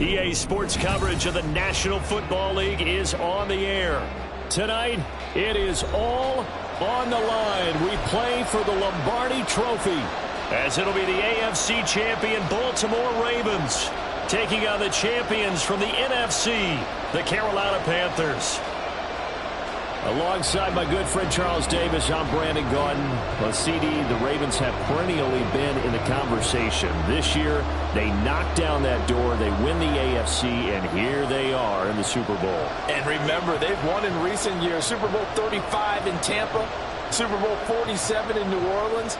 EA Sports coverage of the National Football League is on the air. Tonight, it is all on the line. We play for the Lombardi Trophy, as it'll be the AFC champion Baltimore Ravens taking on the champions from the NFC, the Carolina Panthers. Alongside my good friend Charles Davis, I'm Brandon Gaudin. Well, CD, the Ravens have perennially been in the conversation. This year, they knock down that door, they win the AFC, and here they are in the Super Bowl. And remember, they've won in recent years. Super Bowl 35 in Tampa, Super Bowl 47 in New Orleans.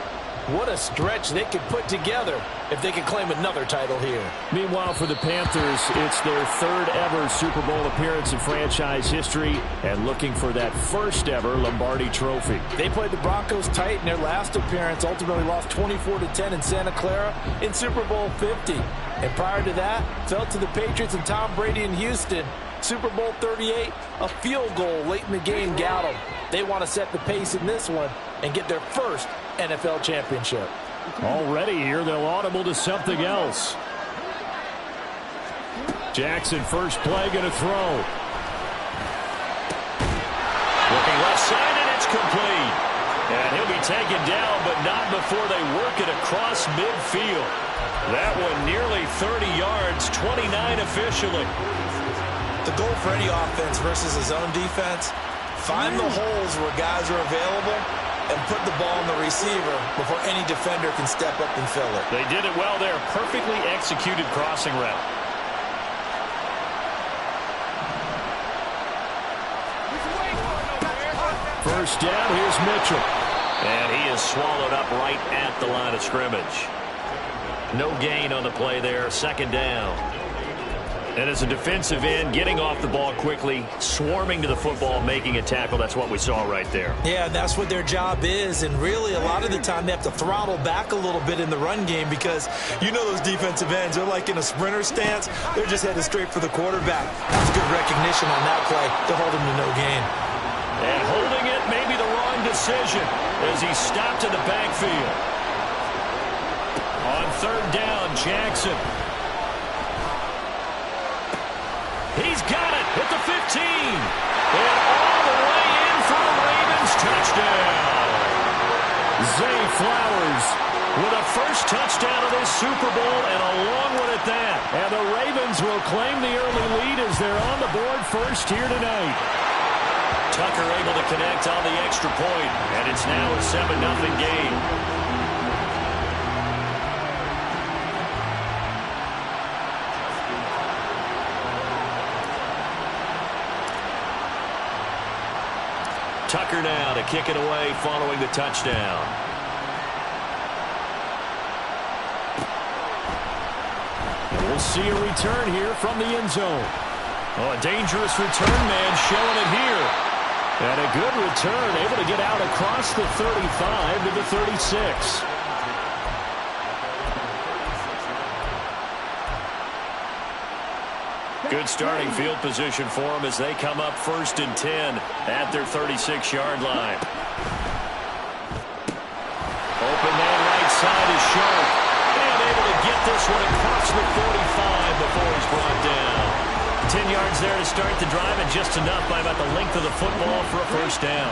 What a stretch they could put together if they could claim another title here. Meanwhile, for the Panthers, it's their third ever Super Bowl appearance in franchise history and looking for that first ever Lombardi Trophy. They played the Broncos tight in their last appearance, ultimately lost 24-10 in Santa Clara in Super Bowl 50. And prior to that, fell to the Patriots and Tom Brady in Houston. Super Bowl 38, a field goal late in the game got them. They want to set the pace in this one and get their first NFL championship. Already here, they'll audible to something else. Jackson, first play, going to throw. Looking left side, and it's complete. And he'll be taken down, but not before they work it across midfield. That one nearly 30 yards, 29 officially. The goal for any offense versus his own defense, find the holes where guys are available and put the ball on the receiver before any defender can step up and fill it. They did it well there. Perfectly executed crossing route. First down, here's Mitchell. And he is swallowed up right at the line of scrimmage. No gain on the play there. Second down. And as a defensive end, getting off the ball quickly, swarming to the football, making a tackle, that's what we saw right there. Yeah, that's what their job is, and really a lot of the time they have to throttle back a little bit in the run game because you know those defensive ends, they're like in a sprinter stance, they're just headed straight for the quarterback. That's good recognition on that play to hold him to no gain. And holding it may be the wrong decision as he stopped in the backfield. On third down, Jackson. He's got it at the 15. And all the way in for a Ravens touchdown. Zay Flowers with a first touchdown of this Super Bowl and a long one at that. And the Ravens will claim the early lead as they're on the board first here tonight. Tucker able to connect on the extra point, and it's now a 7-0 game. Tucker now to kick it away following the touchdown. And we'll see a return here from the end zone. Oh, a dangerous return man showing it here. And a good return, able to get out across the 35 to the 36. Good starting field position for them as they come up 1st and 10 at their 36-yard line. Open man right side is Sharp. And able to get this one across the 45 before he's brought down. 10 yards there to start the drive, and just enough by about the length of the football for a first down.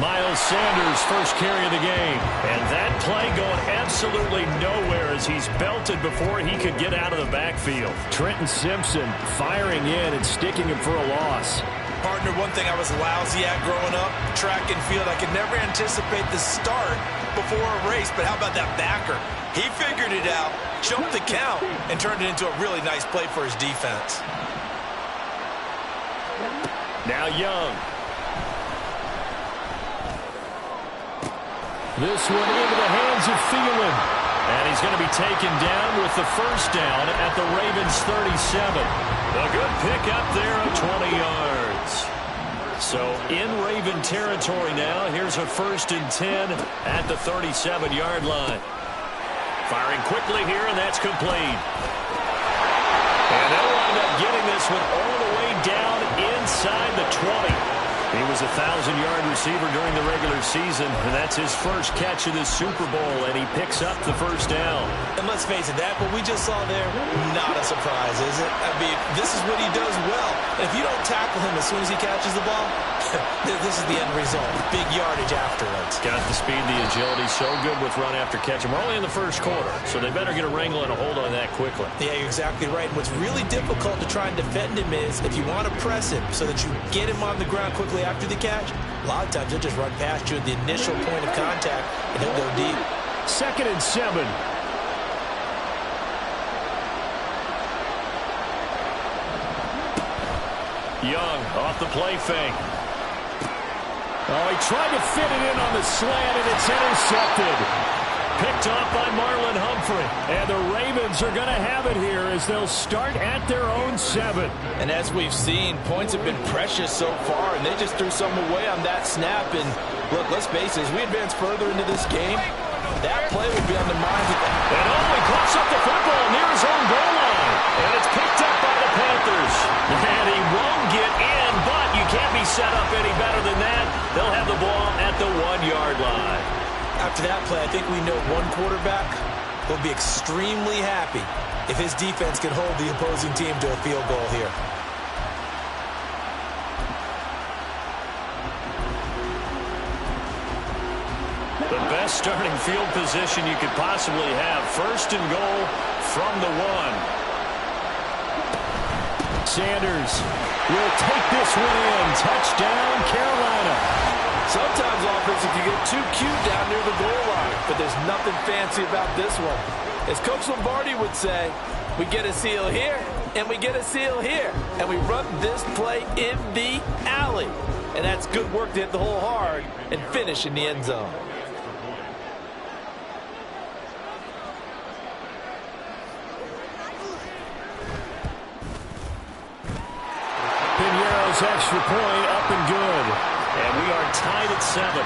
Miles Sanders, first carry of the game. And that play going absolutely nowhere as he's belted before he could get out of the backfield. Trenton Simpson firing in and sticking him for a loss. Partner, one thing I was lousy at growing up, track and field, I could never anticipate the start before a race, but how about that backer? He figured it out, jumped the count, and turned it into a really nice play for his defense. Now Young. This one into the hands of Thielen. And he's going to be taken down with the first down at the Ravens 37. A good pickup there of 20 yards. So in Raven territory now. Here's a 1st and 10 at the 37-yard line. Firing quickly here, and that's complete. And they'll wind up getting this one all the way down inside the 20. He was a 1,000-yard receiver during the regular season, and that's his first catch of this Super Bowl, and he picks up the first down. And let's face it, that what we just saw there, not a surprise, is it? I mean, this is what he does well. And if you don't tackle him as soon as he catches the ball, this is the end result. Big yardage afterwards. Got the speed, the agility, so good with run after catch. And we're only in the first quarter, so they better get a wrangle and a hold on that quickly. Yeah, you're exactly right. And what's really difficult to try and defend him is if you want to press him so that you get him on the ground quickly after the catch, a lot of times he'll just run past you at the initial point of contact, and he'll go deep. 2nd and 7. Young off the play fake. Oh, he tried to fit it in on the slant, and it's intercepted. Picked off by Marlon Humphrey. And the Ravens are going to have it here as they'll start at their own 7. And as we've seen, points have been precious so far, and they just threw some away on that snap. And look, let's face it, as we advance further into this game, that play will be on the minds of them. And he coughs up the football near his own goal line. And it's picked up by the Panthers. And he won't get in, but you can't be set up any better than that. They'll have the ball at the 1-yard line. After that play, I think we know one quarterback will be extremely happy if his defense can hold the opposing team to a field goal here. The best starting field position you could possibly have. 1st and goal from the 1. Sanders will take this one in. Touchdown, Carolina. Sometimes offense can get too cute down near the goal line, but there's nothing fancy about this one. As Coach Lombardi would say, we get a seal here, and we get a seal here, and we run this play in the alley. And that's good work to hit the hole hard and finish in the end zone. Piñeiro's extra point up and good. And we are tied at 7.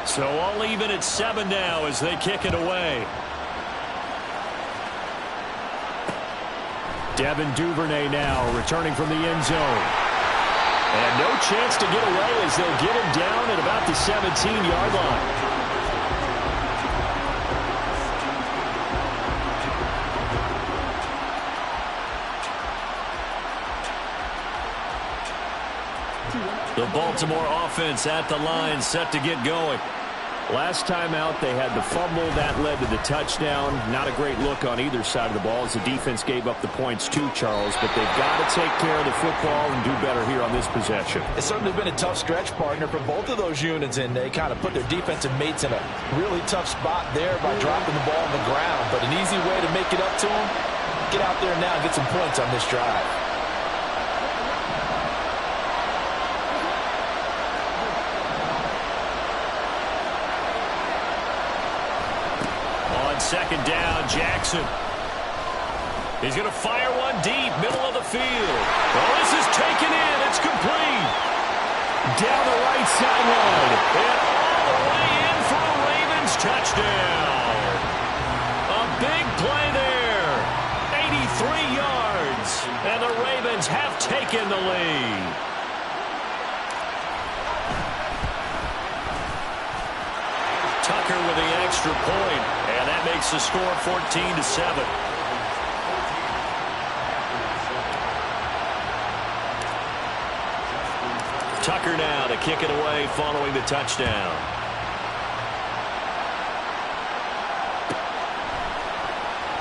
So all even at 7 now as they kick it away. Devin Duvernay now returning from the end zone. And no chance to get away as they'll get him down at about the 17-yard line. The Baltimore offense at the line, set to get going. Last time out, they had the fumble. That led to the touchdown. Not a great look on either side of the ball as the defense gave up the points too, Charles. But they've got to take care of the football and do better here on this possession. It's certainly been a tough stretch, partner, for both of those units, and they kind of put their defensive mates in a really tough spot there by dropping the ball on the ground. But an easy way to make it up to them, get out there now and get some points on this drive. Second down, Jackson. He's going to fire one deep, middle of the field. Oh, this is taken in. It's complete. Down the right sideline. And all the way in for a Ravens touchdown. A big play there. 83 yards. And the Ravens have taken the lead. Tucker with the extra point, and that makes the score 14-7. Tucker now to kick it away following the touchdown.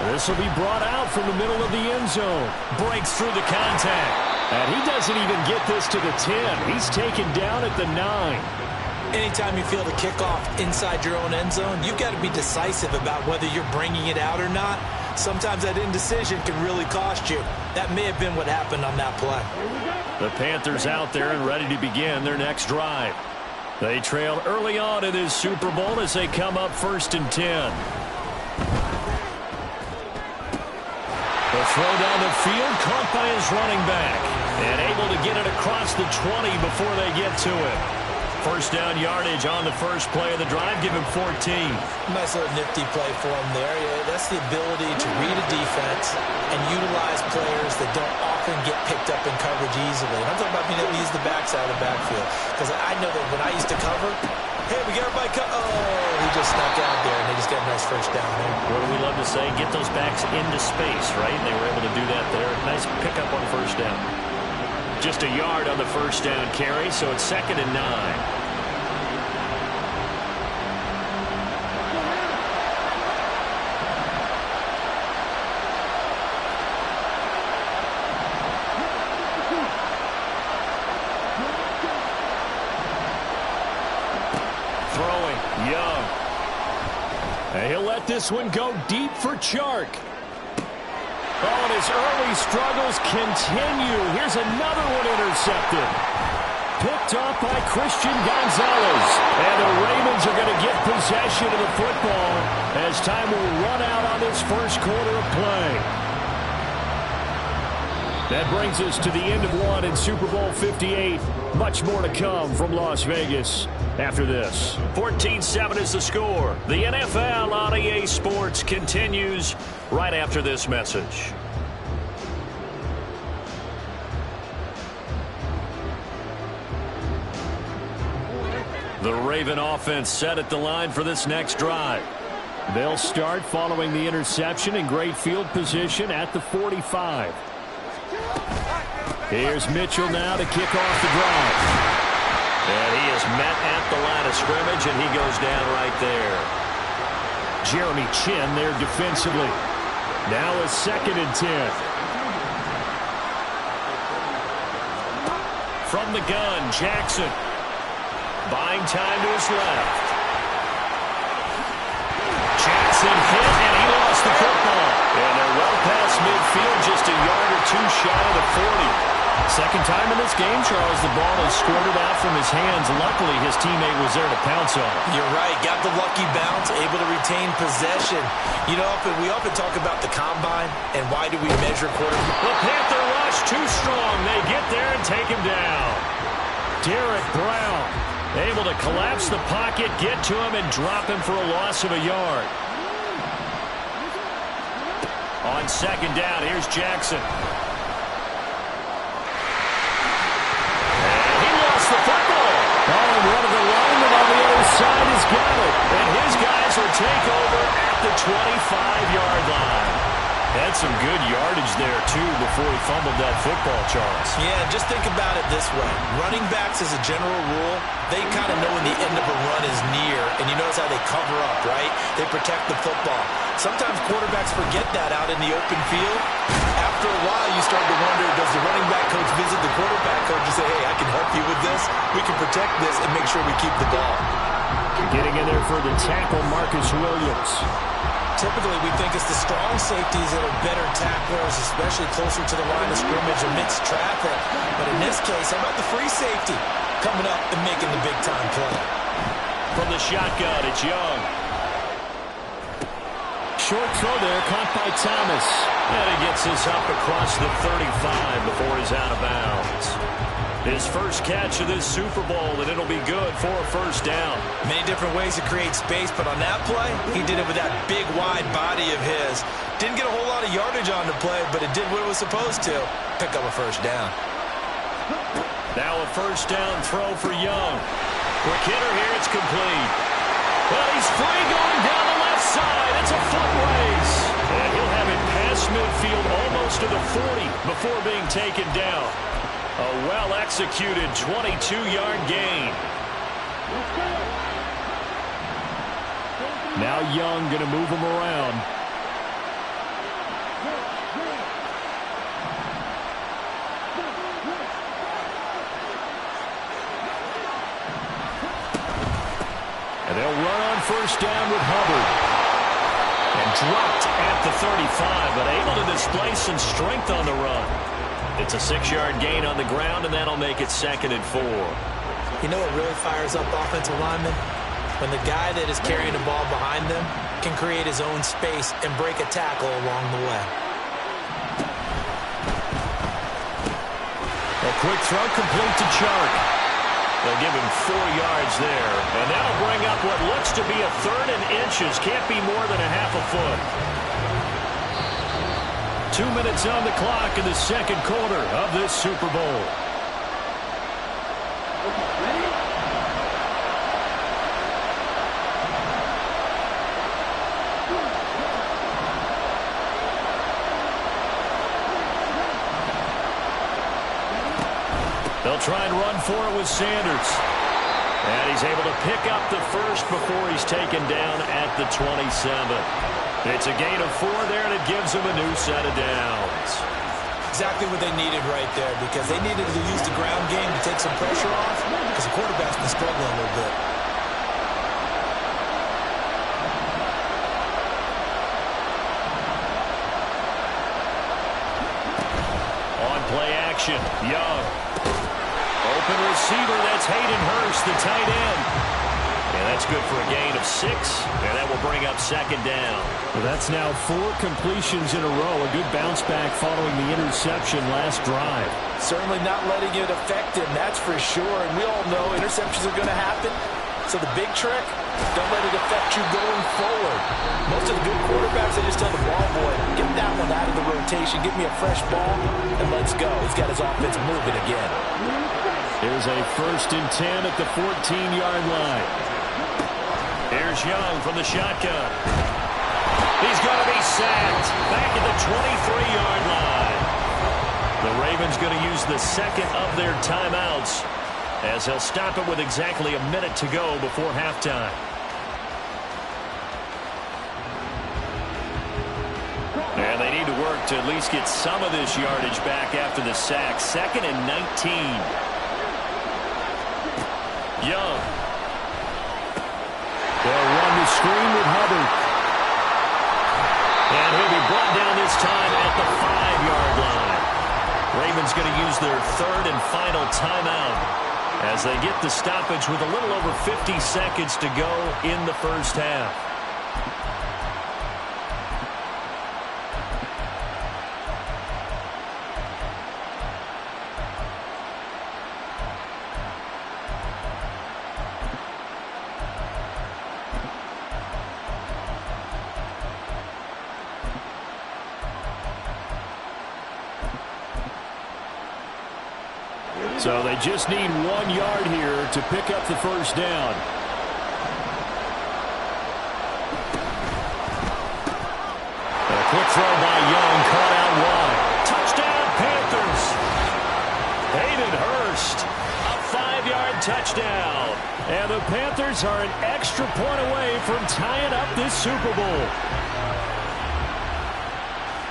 This will be brought out from the middle of the end zone. Breaks through the contact. And he doesn't even get this to the 10. He's taken down at the 9. Anytime you feel the kickoff inside your own end zone, you've got to be decisive about whether you're bringing it out or not. sometimes that indecision can really cost you. That may have been what happened on that play. The Panthers out there and ready to begin their next drive. They trail early on in this Super Bowl as they come up 1st and 10. The throw down the field, caught by his running back. And able to get it across the 20 before they get to it. First down yardage on the first play of the drive. Give him 14. Nice little nifty play for him there. Yeah, that's the ability to read a defense and utilize players that don't often get picked up in coverage easily. And I'm talking about being able to use the backside of the backfield. Because I know that when I used to cover, hey, we got everybody he just snuck out there, and they just got a nice first down there. What do we love to say? Get those backs into space, right? They were able to do that there. Nice pickup on first down. Just a yard on the first down carry, so it's 2nd and 9. Throwing, Young. And he'll let this one go deep for Chark. Oh, and his early struggles continue. Here's another one intercepted. Picked off by Christian Gonzalez. And the Ravens are going to get possession of the football as time will run out on this first quarter of play. That brings us to the end of one in Super Bowl 58. Much more to come from Las Vegas after this. 14-7 is the score. The NFL on EA Sports continues right after this message. The Raven offense set at the line for this next drive. They'll start following the interception in great field position at the 45. Here's Mitchell now to kick off the drive. And he is met at the line of scrimmage, and he goes down right there. Jeremy Chin there defensively. Now a 2nd and 10. From the gun, Jackson. Buying time to his left. Jackson hit, and he lost the football. And they're well past midfield, just a yard or two shy of the 40. Second time in this game, Charles, the ball has squirted out from his hands. Luckily, his teammate was there to pounce on it. You're right. Got the lucky bounce, able to retain possession. You know, we often talk about the combine and why do we measure quarterbacks. The Panther rush too strong. They get there and take him down. Derek Brown able to collapse the pocket, get to him, and drop him for a loss of a yard. On 2nd down, here's Jackson. The football. Oh, and one of the linemen on the other side has got it. And his guys will take over at the 25-yard line. That's some good yardage there, too, before he fumbled that football, Charles. Yeah, just think about it this way. Running backs, as a general rule, they kind of know when the end of a run is near. And you notice how they cover up, right? They protect the football. Sometimes quarterbacks forget that out in the open field. After a while, you start to wonder, does the running back coach visit the quarterback coach and say, hey, I can help you with this. We can protect this and make sure we keep the ball. Getting in there for the tackle, Marcus Williams. Typically, we think it's the strong safeties that are better tacklers, especially closer to the line of scrimmage amidst traffic. But in this case, how about the free safety coming up and making the big-time play? From the shotgun, it's Young. Short throw there, caught by Thomas. And he gets this up across the 35 before he's out of bounds. His first catch of this Super Bowl, and it'll be good for a first down. Many different ways to create space, but on that play, he did it with that big, wide body of his. Didn't get a whole lot of yardage on the play, but it did what it was supposed to. Pick up a first down. Now a first down throw for Young. Quick hitter here, it's complete. Well, he's free going down the left side. It's a foot race. And he'll have it past midfield almost to the 40 before being taken down. A well-executed 22-yard gain. Now Young going to move him around. And they'll run on first down with Hubbard. And Dropped at the 35, but able to display some strength on the run. It's a 6-yard gain on the ground, and that'll make it 2nd and 4. You know what really fires up offensive linemen? When the guy that is carrying the ball behind them can create his own space and break a tackle along the way. A quick throw complete to Chark. They'll give him 4 yards there, and that'll bring up what looks to be a 3rd and inches. Can't be more than a half a foot. 2 minutes on the clock in the second quarter of this Super Bowl. They'll try and run for it with Sanders. And he's able to pick up the first before he's taken down at the 27. It's a gain of 4 there, and it gives them a new set of downs. Exactly what they needed right there, because they needed to use the ground game to take some pressure off, because the quarterback's been struggling a little bit. On play action, Young. Open receiver, that's Hayden Hurst, the tight end. And that's good for a gain of 6, and that will bring up 2nd down. Well, that's now 4 completions in a row. A good bounce back following the interception last drive. Certainly not letting it affect him, that's for sure. And we all know interceptions are going to happen. So the big trick, don't let it affect you going forward. Most of the good quarterbacks, they just tell the ball boy, get that one out of the rotation, give me a fresh ball, and let's go. He's got his offense moving again. Here's a 1st and 10 at the 14-yard line. Here's Young from the shotgun. He's going to be sacked back at the 23-yard line. The Ravens going to use the 2nd of their timeouts, as he'll stop it with exactly a minute to go before halftime. And they need to work to at least get some of this yardage back after the sack. 2nd and 19. Young. They'll run the screen with Hubbard. And he'll be brought down this time at the 5-yard line. Ravens going to use their 3rd and final timeout as they get the stoppage with a little over 50 seconds to go in the first half. So they just need 1 yard here to pick up the first down. A quick throw by Young, caught out wide. Touchdown, Panthers. Hayden Hurst, a 5-yard touchdown. And the Panthers are an extra point away from tying up this Super Bowl.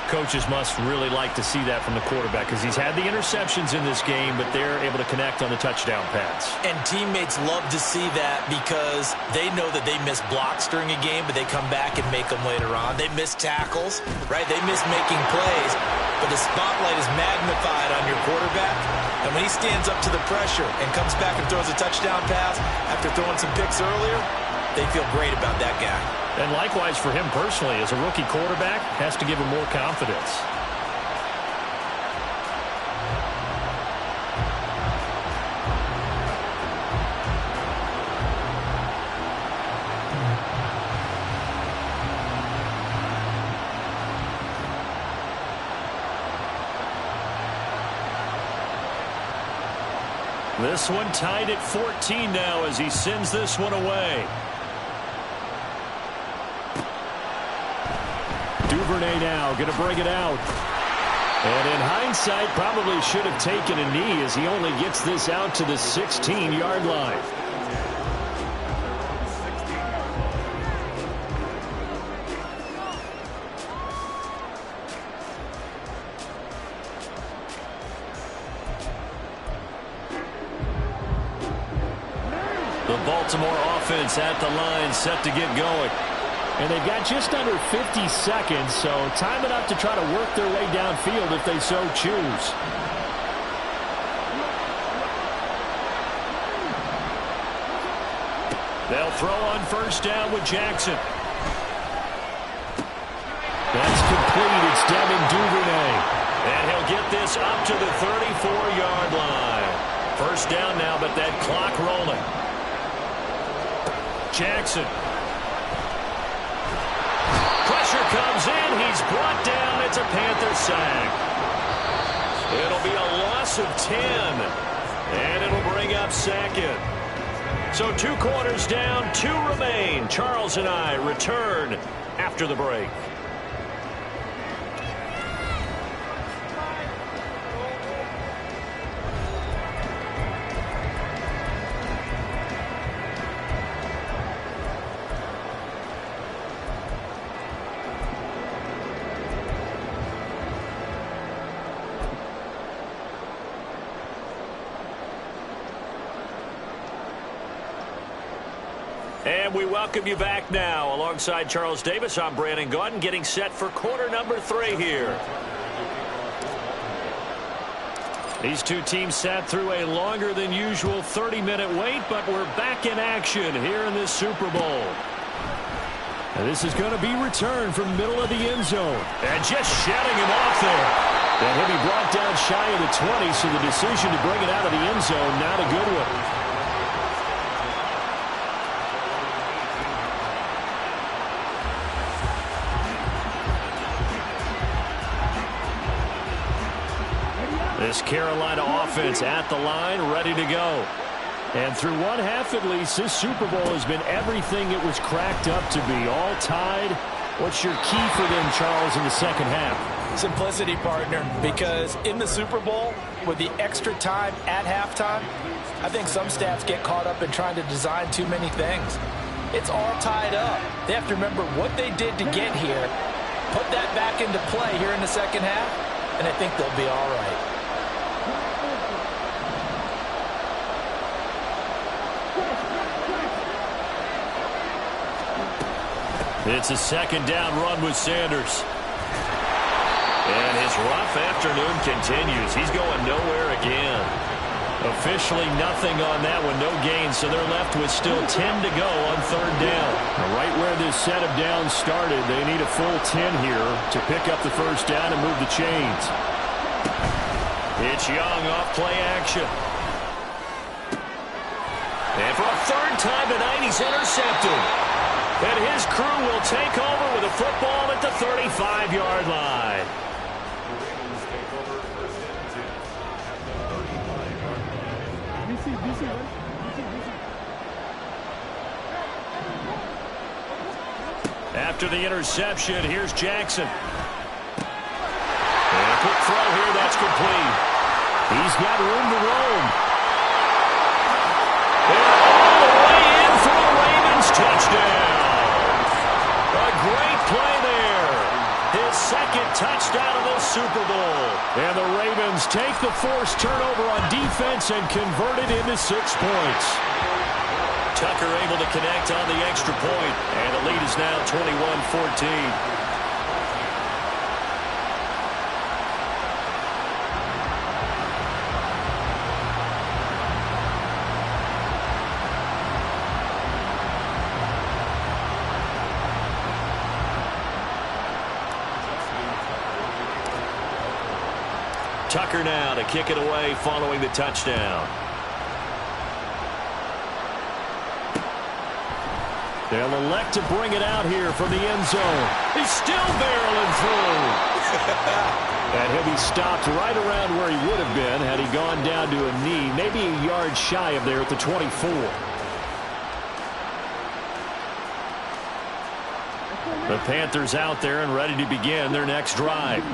Coaches must really like to see that from the quarterback, because he's had the interceptions in this game, but they're able to connect on the touchdown pass. And teammates love to see that, because they know that they miss blocks during a game, but they come back and make them later on. They miss tackles, right? They miss making plays, but the spotlight is magnified on your quarterback. And when he stands up to the pressure and comes back and throws a touchdown pass after throwing some picks earlier, they feel great about that guy. And likewise for him personally, as a rookie quarterback, has to give him more confidence. This one tied at 14 now as he sends this one away. Duvernay now going to bring it out. And in hindsight, probably should have taken a knee, as he only gets this out to the 16-yard line. The Baltimore offense at the line, set to get going. And they've got just under 50 seconds, so time enough to try to work their way downfield if they so choose. They'll throw on first down with Jackson. That's complete. It's Devin Duvernay. And he'll get this up to the 34-yard line. First down now, but that clock rolling. Jackson. Pressure comes in. He's brought down. It's a Panther sack. It'll be a loss of 10. And it'll bring up second. So 2 quarters down, 2 remain. Charles and I return after the break. And we welcome you back now. Alongside Charles Davis, I'm Brandon Gaudin, getting set for quarter number 3 here. These two teams sat through a longer than usual 30-minute wait, but we're back in action here in this Super Bowl. And this is going to be returned from the middle of the end zone. And just shutting him off there. And he'll be brought down shy of the 20, so the decision to bring it out of the end zone, not a good one. This Carolina offense at the line, ready to go. And through one half at least, this Super Bowl has been everything it was cracked up to be. All tied. What's your key for them, Charles, in the second half? Simplicity, partner, because in the Super Bowl, with the extra time at halftime, I think some stats get caught up in trying to design too many things. It's all tied up. They have to remember what they did to get here, put that back into play here in the second half, and I think they'll be all right. It's a second down run with Sanders. And his rough afternoon continues. He's going nowhere again. Officially nothing on that one, no gain, so they're left with still 10 to go on third down. Right where this set of downs started, they need a full 10 here to pick up the first down and move the chains. It's Young off play action. And for a third time tonight, he's intercepted. And his crew will take over with a football at the 35-yard line. After the interception, here's Jackson. And a quick throw here, that's complete. He's got room to roam. And all the way in for a Ravens touchdown. A great play there. His second touchdown of the Super Bowl. And the Ravens take the forced turnover on defense and convert it into 6 points. Tucker able to connect on the extra point, and the lead is now 21-14. Tucker now to kick it away following the touchdown. They'll elect to bring it out here from the end zone. He's still barreling through. And he'll be stopped right around where he would have been had he gone down to a knee, maybe a yard shy of there at the 24. The Panthers out there and ready to begin their next drive.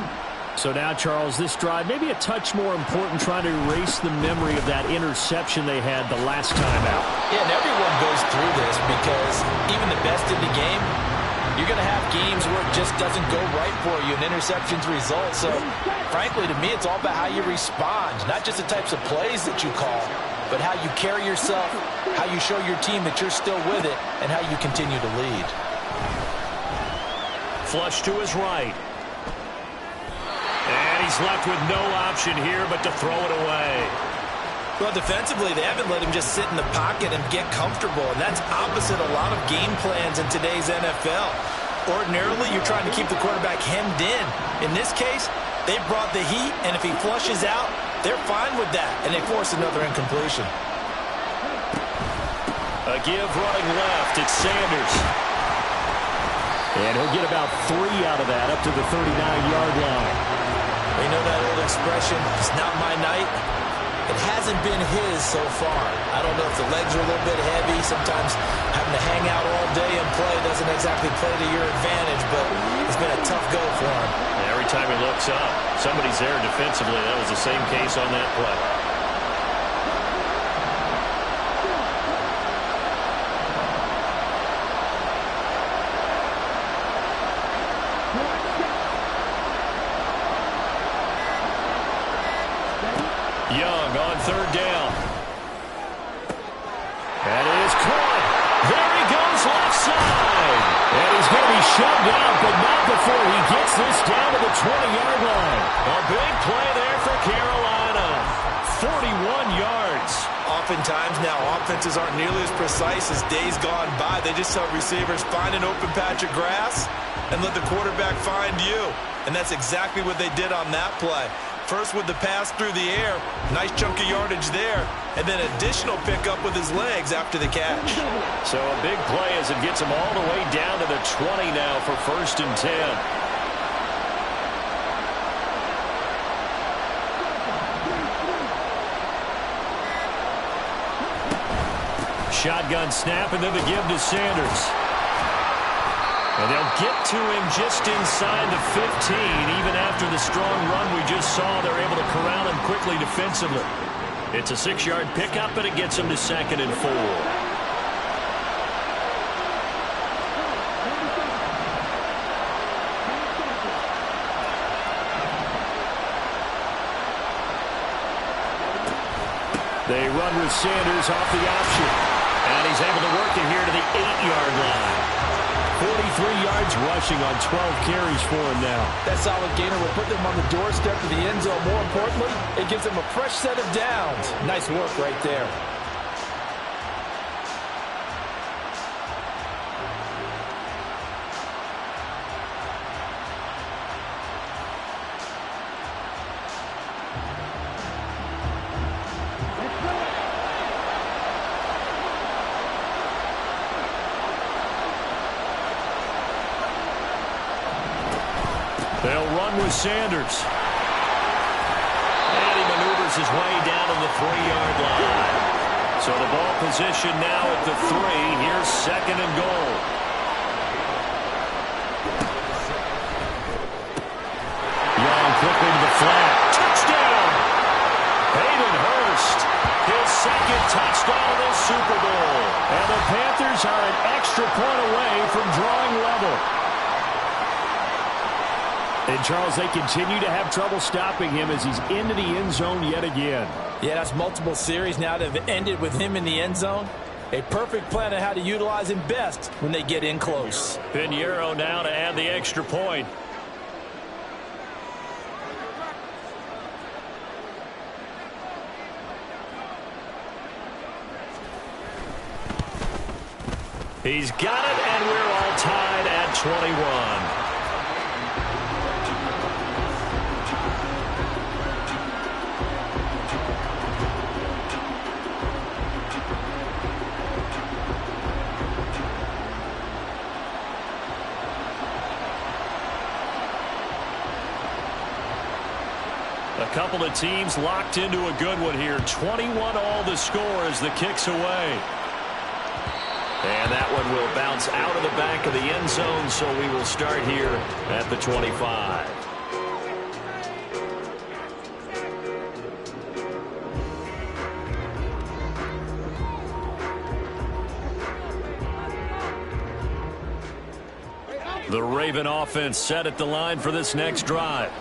So now, Charles, this drive maybe a touch more important, trying to erase the memory of that interception they had the last time out. Yeah, and everyone goes through this because even the best in the game, you're going to have games where it just doesn't go right for you, and interceptions result. So, frankly, to me, it's all about how you respond, not just the types of plays that you call, but how you carry yourself, how you show your team that you're still with it, and how you continue to lead. flush to his right. And he's left with no option here but to throw it away. Well, defensively, they haven't let him just sit in the pocket and get comfortable, and that's opposite a lot of game plans in today's NFL. Ordinarily, you're trying to keep the quarterback hemmed in. In this case, they brought the heat, and if he flushes out, they're fine with that, and they force another incompletion. A give running left. It's Sanders. And he'll get about 3 out of that up to the 39-yard line. You know that old expression, it's not my night? It hasn't been his so far. I don't know if the legs are a little bit heavy. Sometimes having to hang out all day and play doesn't exactly play to your advantage, but it's been a tough go for him. Every time he looks up, somebody's there defensively. That was the same case on that play. Young on third down. That is caught. There he goes left side. And he's going to be shoved out, but not before he gets this down to the 20-yard line. A big play there for Carolina. 41 yards. Oftentimes now offenses aren't nearly as precise as days gone by. They just tell receivers, find an open patch of grass and let the quarterback find you. And that's exactly what they did on that play. First with the pass through the air, nice chunk of yardage there, and then additional pickup with his legs after the catch. So a big play as it gets him all the way down to the 20 now for 1st and 10. Shotgun snap and then the give to Sanders. And they'll get to him just inside the 15. Even after the strong run we just saw, they're able to corral him quickly defensively. It's a 6-yard pickup, and it gets him to 2nd and 4. They run with Sanders off the option. And he's able to work it here to the 8-yard line. 43 yards rushing on 12 carries for him now. That solid gainer will put them on the doorstep of the end zone. More importantly, it gives them a fresh set of downs. Nice work right there. They'll run with Sanders. And he maneuvers his way down to the 3-yard line. So the ball position now at the 3. Here's 2nd and goal. Young quickly to the flat. Touchdown! Hayden Hurst, his 2nd touchdown of this Super Bowl. And the Panthers are an extra point away from drawing level. And, Charles, they continue to have trouble stopping him as he's into the end zone yet again. Yeah, that's multiple series now that have ended with him in the end zone. A perfect plan on how to utilize him best when they get in close. Pinheiro now to add the extra point. He's got it, and we're all tied at 21. A couple of teams locked into a good one here. 21 all the score as the kick's away. And that one will bounce out of the back of the end zone, so we will start here at the 25. The Raven offense set at the line for this next drive.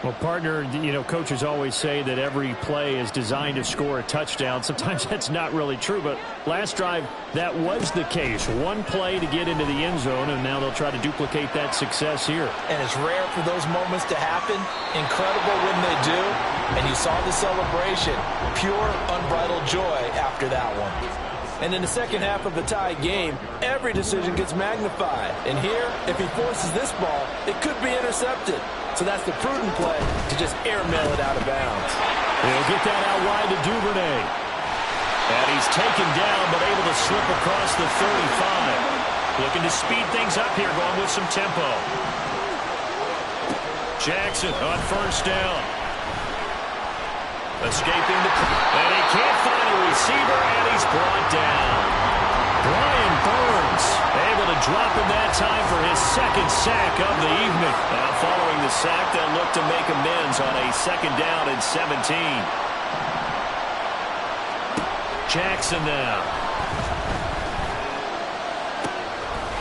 Well, partner, you know, coaches always say that every play is designed to score a touchdown. Sometimes that's not really true, but last drive, that was the case. One play to get into the end zone, and now they'll try to duplicate that success here. And it's rare for those moments to happen. Incredible when they do. And you saw the celebration. Pure, unbridled joy after that one. And in the second half of a tie game, every decision gets magnified. And here, if he forces this ball, it could be intercepted. So that's the prudent play to just airmail it out of bounds. He'll get that out wide to Duvernay. And he's taken down, but able to slip across the 35. Looking to speed things up here, going with some tempo. Jackson on first down. Escaping the... And he can't find a receiver, and he's brought down. Brian Burns able to drop in that time for his second sack of the evening. Now following the sack, they'll look to make amends on a second down and 17. Jackson now.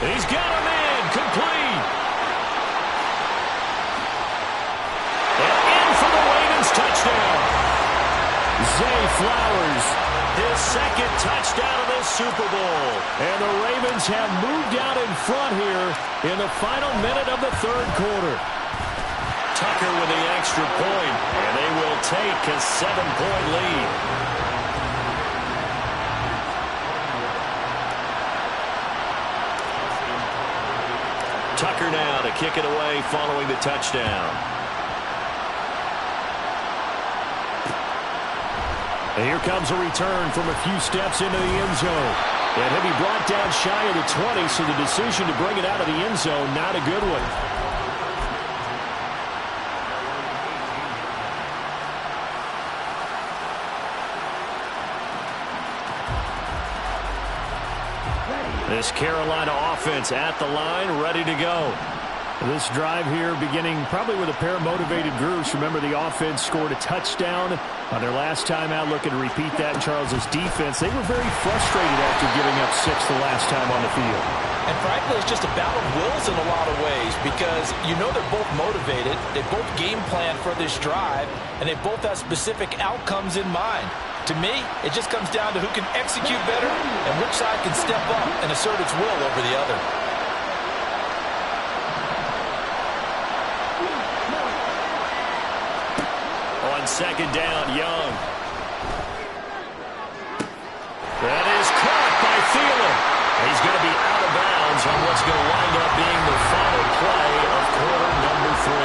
He's got him in. Complete. And in for the Ravens touchdown. Zay Flowers, his second touchdown of this Super Bowl. And the Ravens have moved out in front here in the final minute of the third quarter. Tucker with the extra point, and they will take a 7-point lead. Tucker now to kick it away following the touchdown. And here comes a return from a few steps into the end zone. And he'll be brought down shy of the 20, so the decision to bring it out of the end zone, not a good one. This Carolina offense at the line, ready to go. This drive here beginning probably with a pair of motivated groups. Remember, the offense scored a touchdown on their last time out. Looking to repeat that in Charles's defense. They were very frustrated after giving up 6 the last time on the field. And frankly, it's just a battle of wills in a lot of ways because you know they're both motivated. They both game plan for this drive, and they both have specific outcomes in mind. To me, it just comes down to who can execute better and which side can step up and assert its will over the other. On second down, Young. That is caught by Thielen. He's going to be out of bounds on what's going to wind up being the final play of quarter number 3.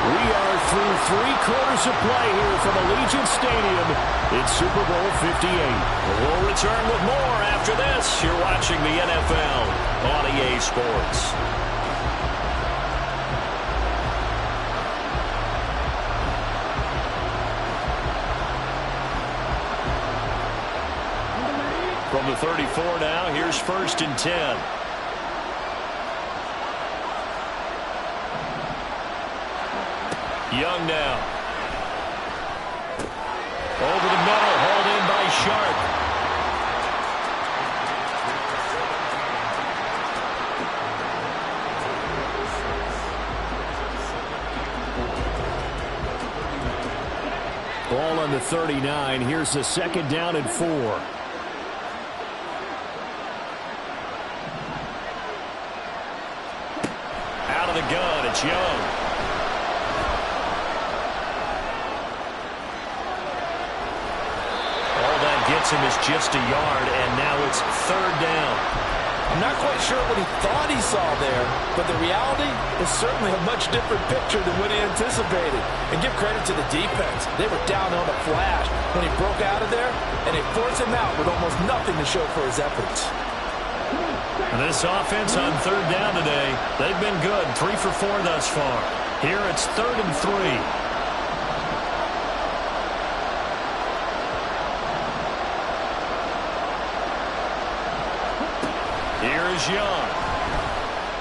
We are through 3 quarters of play here from Allegiant Stadium in Super Bowl 58. We'll return with more after this. You're watching the NFL on EA Sports. From the 34 now, here's 1st and 10. Young now. Over the middle, hauled in by Sharp. Ball on the 39. Here's the second down and 4. Out of the gun, it's Young. Gets him is just a yard, and now it's 3rd down. I'm not quite sure what he thought he saw there, but the reality is certainly a much different picture than what he anticipated. And give credit to the defense. They were down on a flash when he broke out of there, and they forced him out with almost nothing to show for his efforts. This offense on 3rd down today, they've been good. 3 for 4 thus far. Here it's 3rd and 3. Here's Young.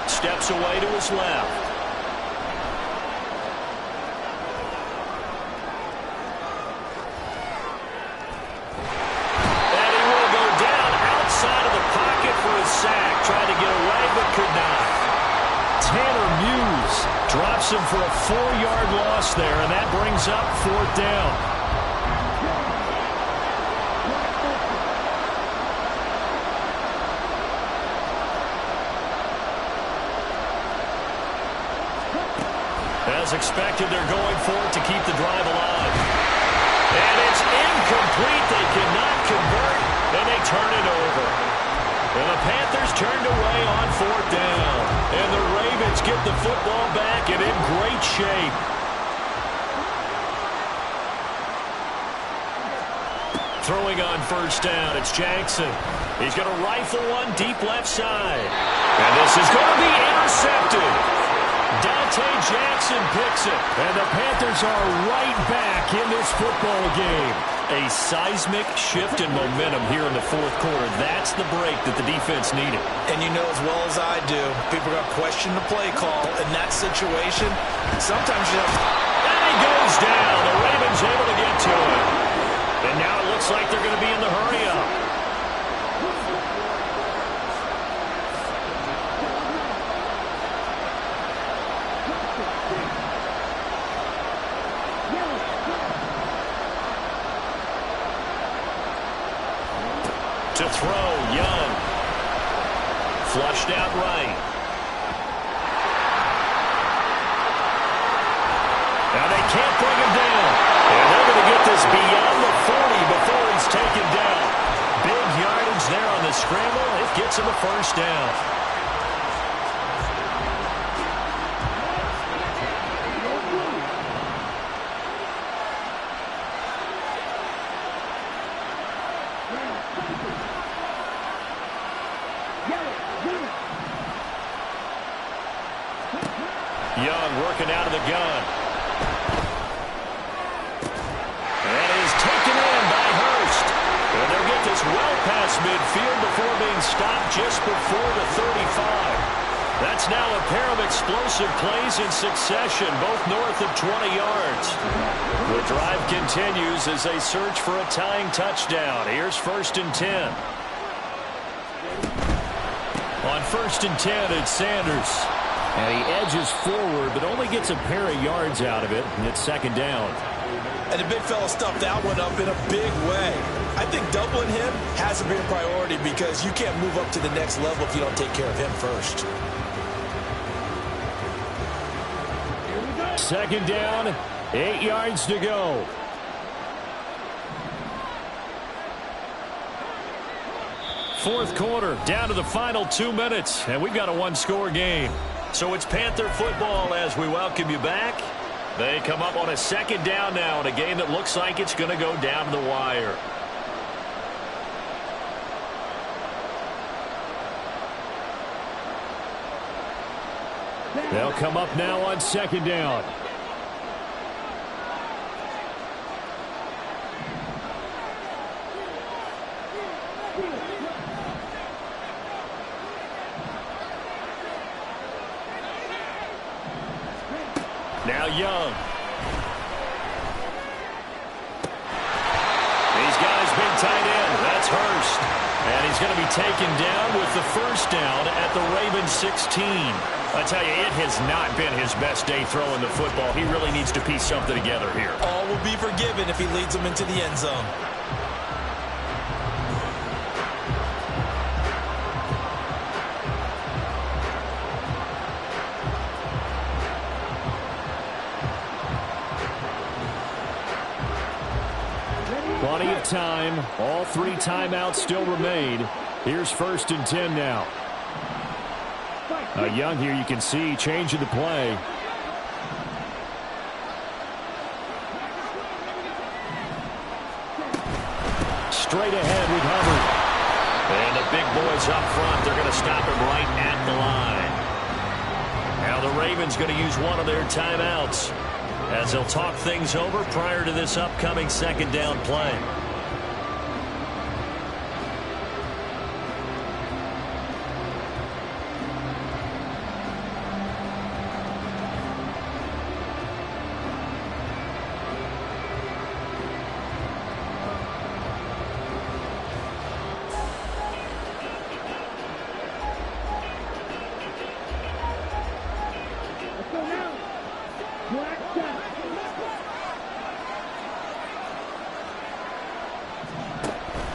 Steps away to his left. And he will go down outside of the pocket for a sack. Tried to get away but could not. Tanner Muse drops him for a 4-yard loss there, and that brings up 4th down. As expected, they're going for it to keep the drive alive. And it's incomplete. They cannot convert, and they turn it over. And the Panthers turned away on 4th down. And the Ravens get the football back and in great shape. Throwing on 1st down, it's Jackson. He's going to rifle one deep left side. And this is going to be intercepted. Dante Jackson picks it, and the Panthers are right back in this football game. A seismic shift in momentum here in the 4th quarter. That's the break that the defense needed. And you know as well as I do, people are going to question the play call in that situation. Sometimes you have to... And he goes down. The Ravens able to get to it. And now it looks like they're going to be in the hurry-up. To throw, Young. Flushed out right. Now they can't bring him down. And they're going to get this beyond the 40 before he's taken down. Big yardage there on the scramble. It gets him a 1st down. Young working out of the gun. And it is taken in by Hurst. And they'll get this well past midfield before being stopped just before the 35. That's now a pair of explosive plays in succession, both north of 20 yards. The drive continues as they search for a tying touchdown. Here's 1st and 10. On 1st and 10, it's Sanders. And he edges forward, but only gets a pair of yards out of it, and it's 2nd down. And the big fella stuffed that one up in a big way. I think doubling him has to be a priority because you can't move up to the next level if you don't take care of him first. 2nd down, 8 yards to go. Fourth quarter, down to the final 2 minutes, and we've got a 1-score game. So it's Panther football as we welcome you back. They come up on a 2nd down now in a game that looks like it's going to go down to the wire. They'll come up now on 2nd down. Now Young. These guys big tight end. That's Hurst. And he's going to be taken down with the 1st down at the Ravens 16. I tell you, it has not been his best day throwing the football. He really needs to piece something together here. All will be forgiven if he leads them into the end zone. Plenty of time. All 3 timeouts still remain. Here's 1st and 10 now. Young here, you can see, changing the play. Straight ahead with Hubbard. And the big boys up front, they're going to stop him right at the line. Now the Ravens going to use one of their timeouts as they'll talk things over prior to this upcoming 2nd down play.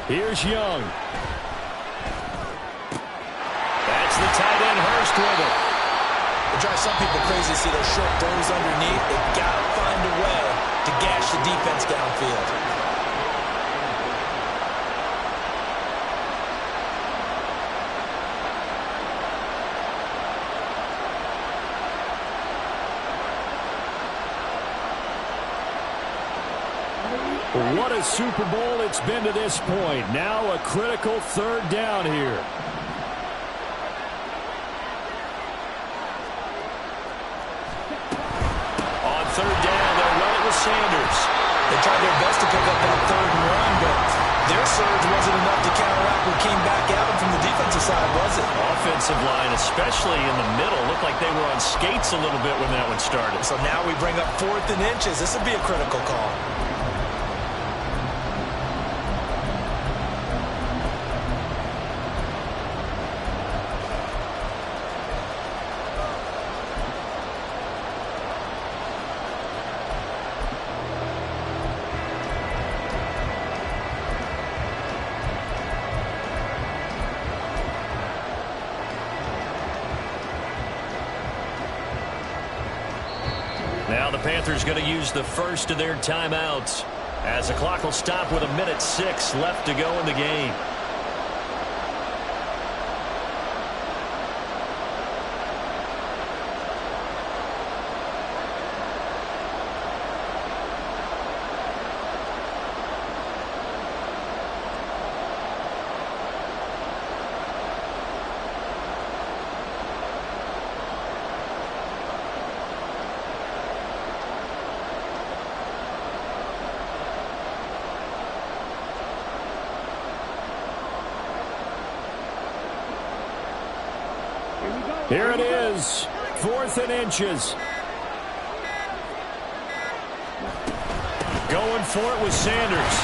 Here's Young. That's the tight end Hurst with it. It drives some people crazy to see those short throws underneath. They've got to find a way to gash the defense downfield. What a Super Bowl it's been to this point. Now a critical third down here. On third down, they'll run it with Sanders. They tried their best to pick up that 3rd and 1, but their surge wasn't enough to counteract what came back at them from the defensive side, was it? Offensive line, especially in the middle, looked like they were on skates a little bit when that one started. So now we bring up 4th and inches. This would be a critical call. Now the Panthers going to use the first of their timeouts as the clock will stop with 1:06 left to go in the game. Here it is, 4th and inches. Going for it with Sanders.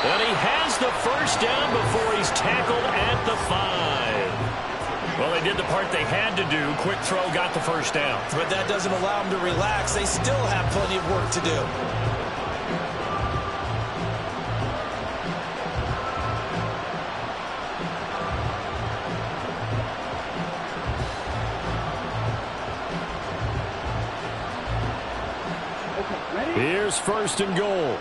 And he has the first down before he's tackled at the 5. Well, they did the part they had to do. Quick throw, got the first down. But that doesn't allow them to relax. They still have plenty of work to do. Here's 1st and goal.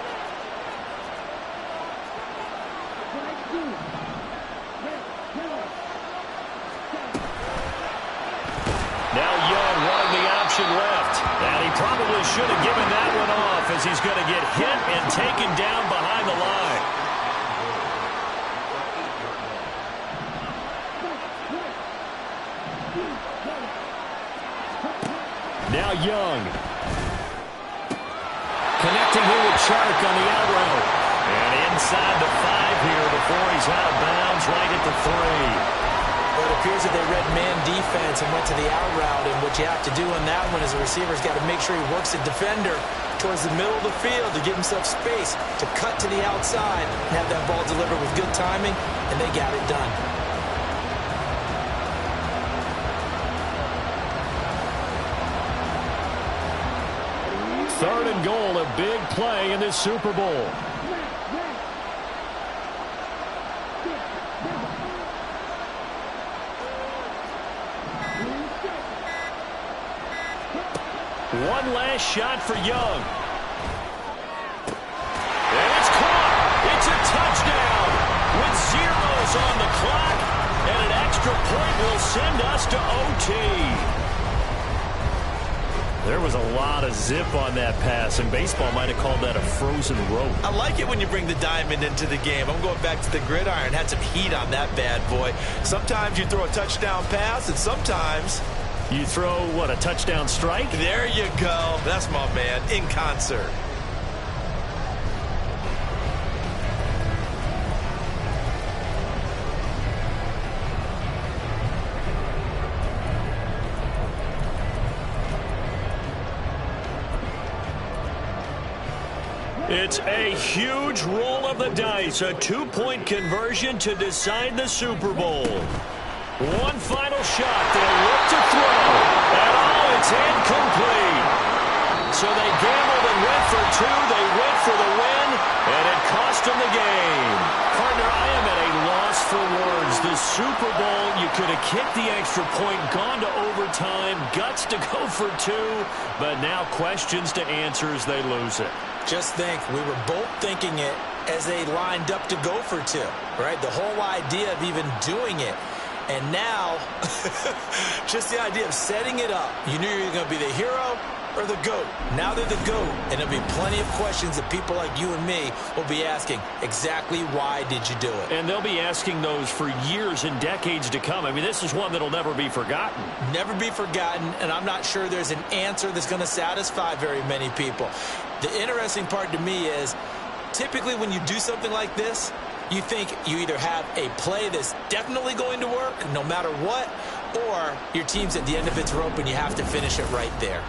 Now Young wanting the option left. And he probably should have given that one off as he's going to get hit and taken down behind the line. Now Young. Connecting here with Chark on the out route. And inside the 5 here before he's out of bounds right at the 3. Well, it appears that they read man defense and went to the out route. And what you have to do on that one is the receiver's got to make sure he works the defender towards the middle of the field to give himself space to cut to the outside and have that ball delivered with good timing, and they got it done. Third and goal, a big play in this Super Bowl. One last shot for Young. And it's caught. It's a touchdown with zeros on the clock. And an extra point will send us to OT. There was a lot of zip on that pass, and baseball might have called that a frozen rope. I like it when you bring the diamond into the game. I'm going back to the gridiron. Had some heat on that bad boy. Sometimes you throw a touchdown pass, and sometimes you throw, what, a touchdown strike? There you go. That's my man, in concert. It's a huge roll of the dice, a 2-point conversion to decide the Super Bowl. One final shot, they'll look to throw, and oh, it's incomplete. So they gambled and went for 2, they went for the win, and it cost them the game. Partner, I kicked the extra point, gone to overtime, guts to go for two, but now questions to answer as they lose it. Just think, we were both thinking it as they lined up to go for two, right? The whole idea of even doing it. And now, just the idea of setting it up. You knew you were going to be the hero or the GOAT. Now they're the GOAT, and there'll be plenty of questions that people like you and me will be asking. Exactly why did you do it? And they'll be asking those for years and decades to come. I mean, this is one that'll never be forgotten. Never be forgotten, and I'm not sure there's an answer that's going to satisfy very many people. The interesting part to me is, typically when you do something like this, you think you either have a play that's definitely going to work no matter what, or your team's at the end of its rope and you have to finish it right there.